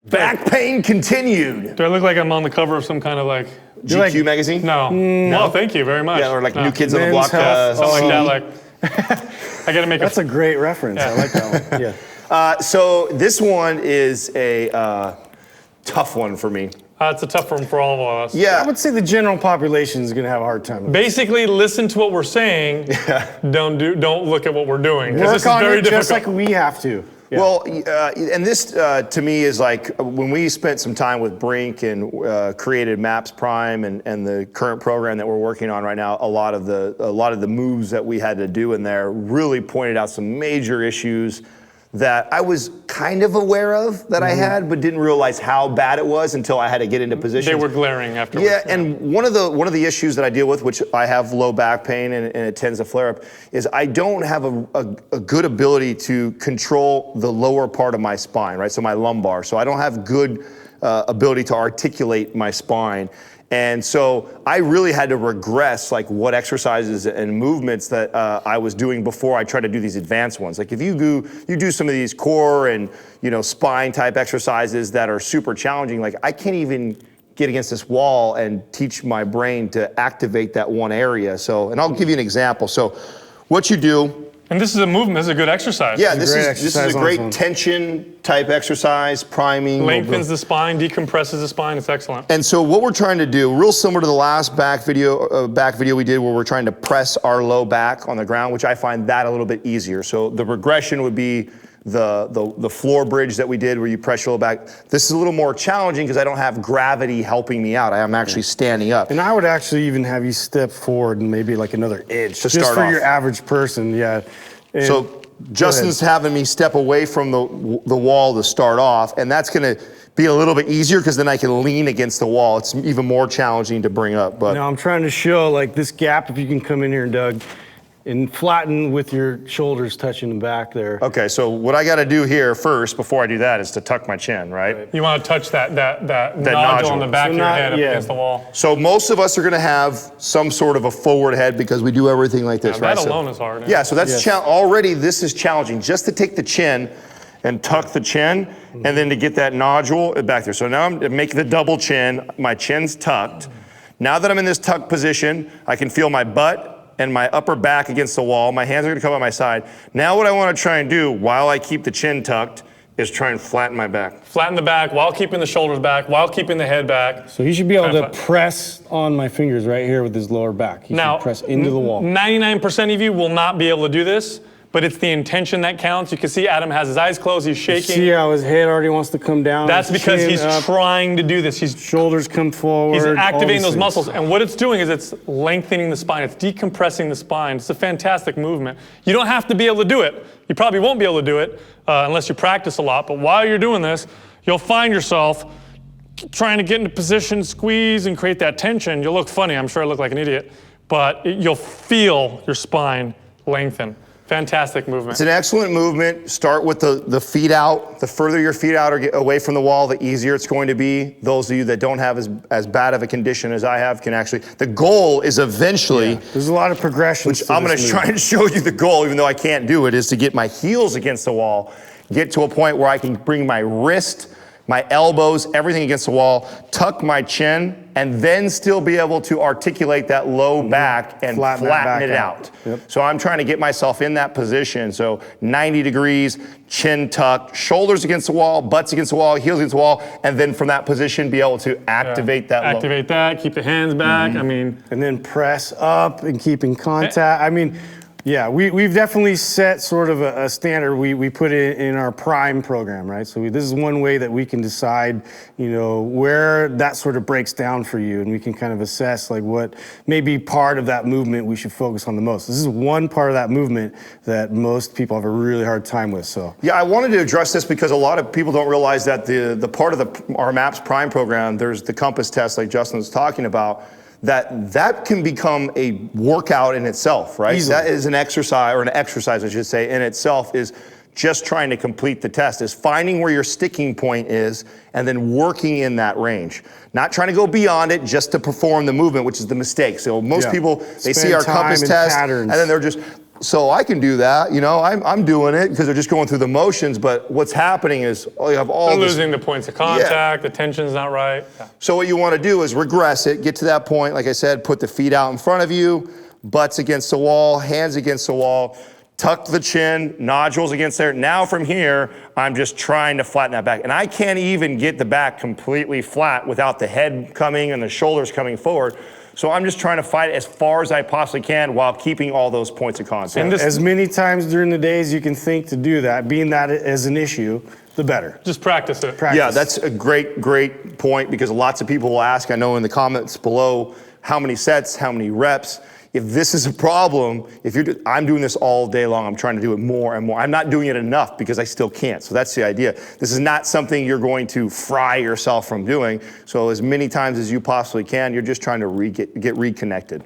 Back pain continued. Do I look like I'm on the cover of some kind of like GQ magazine? No. No, thank you very much. Yeah, or like No. New Kids on the Men's Block. Health. Something like that. Like, I gotta make That's a great reference. I like that one. Yeah. So this one is a tough one for me. It's a tough one for all of us. Yeah. I would say the general population is going to have a hard time with it. Basically, listen to what we're saying. Don't look at what we're doing. Because this Work is on very it difficult. just like we have to. Yeah. Well, and this to me is like when we spent some time with Brink and created Maps Prime and the current program that we're working on right now. A lot of the moves that we had to do in there really pointed out some major issues that I was kind of aware of that I had, but didn't realize how bad it was until I had to get into position. They were glaring afterwards. Yeah, and one of the issues that I deal with, which I have low back pain and it tends to flare up, is I don't have a good ability to control the lower part of my spine, right? So my lumbar. So I don't have good ability to articulate my spine. And so I really had to regress like what exercises and movements that I was doing before I tried to do these advanced ones. Like if you do some of these core and spine type exercises that are super challenging, like I can't even get against this wall and teach my brain to activate that one area. So, and I'll give you an example. So what you do. And this is a movement. This is a good exercise. Yeah, this is a great on tension type exercise, priming. Lengthens the spine, decompresses the spine. It's excellent. And so what we're trying to do, real similar to the last back video we did where we're trying to press our low back on the ground, which I find that a little bit easier. So the regression would be the floor bridge that we did where you press your low back. This is a little more challenging because I don't have gravity helping me out. I am actually standing up. And I would actually even have you step forward and maybe like another inch To just start for off. your average person. Yeah. And So Justin's having me step away from the wall to start off, and that's going to be a little bit easier because then I can lean against the wall. It's even more challenging to bring up. But now I'm trying to show like this gap. If you can come in here, Doug, and flatten with your shoulders touching the back there. okay, so what I got to do here first before I do that is to tuck my chin, right? You want to touch that nodule nodule. on the back So of your not- head up yeah. against the wall. So most of us are going to have some sort of a forward head because we do everything like this, Yeah, right? that So- alone is hard. Yeah, so that's Yes. already this is challenging just to take the chin and tuck the chin and then to get that nodule back there. So now I'm making the double chin, my chin's tucked. Now that I'm in this tucked position, I can feel my butt and my upper back against the wall. My hands are gonna come on my side. Now what I wanna try and do while I keep the chin tucked is try and flatten my back. Flatten the back while keeping the shoulders back, while keeping the head back. So he should be able to Kind of press on my fingers right here with his lower back. He Now, should press into the wall. 99% of you will not be able to do this, but it's the intention that counts. You can see Adam has his eyes closed, he's shaking. See how his head already wants to come down? That's his because chin he's up, trying to do this. He's shoulders come forward. all activating these those things. muscles. And what it's doing is it's lengthening the spine. It's decompressing the spine. It's a fantastic movement. You don't have to be able to do it. You probably won't be able to do it unless you practice a lot. But while you're doing this, you'll find yourself trying to get into position, squeeze, and create that tension. You'll look funny. I'm sure I look like an idiot. But you'll feel your spine lengthen. Fantastic movement. It's an excellent movement. Start with the feet out. The further your feet out or get away from the wall, the easier it's going to be. Those of you that don't have as bad of a condition as I have can actually, the goal is eventually, There's a lot of progression. which I'm gonna try and show you the goal, even though I can't do it, is to get my heels against the wall, get to a point where I can bring my wrist, my elbows, everything against the wall, tuck my chin, and then still be able to articulate that low back and Flatten flatten, that back it out. out. Yep. So I'm trying to get myself in that position. So 90 degrees, chin tucked, shoulders against the wall, butts against the wall, heels against the wall, and then from that position be able to activate that low. Activate that, keep the hands back. Mm-hmm. I mean, And then press up and keep in contact. I mean, yeah, we've definitely set sort of a standard. We put it in our Prime program, right? So this is one way that we can decide, where that sort of breaks down for you, and we can kind of assess like what may be part of that movement we should focus on the most. This is one part of that movement that most people have a really hard time with. So Yeah, I wanted to address this because a lot of people don't realize that the part of our MAPS Prime program, there's the compass test like Justin was talking about, that can become a workout in itself, right? Easily. That is an exercise, I should say, in itself is just trying to complete the test, is finding where your sticking point is and then working in that range. Not trying to go beyond it just to perform the movement, which is the mistake. So most Yeah. people, they see Spend our compass time in test patterns. and then they're just So I can do that, I'm doing it because they're just going through the motions, but what's happening is you have all They're this. losing the points of contact, the tension's not right. Yeah. So what you want to do is regress it, get to that point, like I said, put the feet out in front of you, butts against the wall, hands against the wall, tuck the chin, nodules against there. Now from here, I'm just trying to flatten that back. And I can't even get the back completely flat without the head coming and the shoulders coming forward. So I'm just trying to fight as far as I possibly can while keeping all those points of contact. And As many times during the day as you can think to do that, being that as an issue, the better. Just practice it. Practice. Yeah, that's a great point because lots of people will ask, I know in the comments below, how many sets, how many reps. If this is a problem, I'm doing this all day long. I'm trying to do it more and more. I'm not doing it enough because I still can't. So that's the idea. This is not something you're going to fry yourself from doing. So as many times as you possibly can, you're just trying to get reconnected.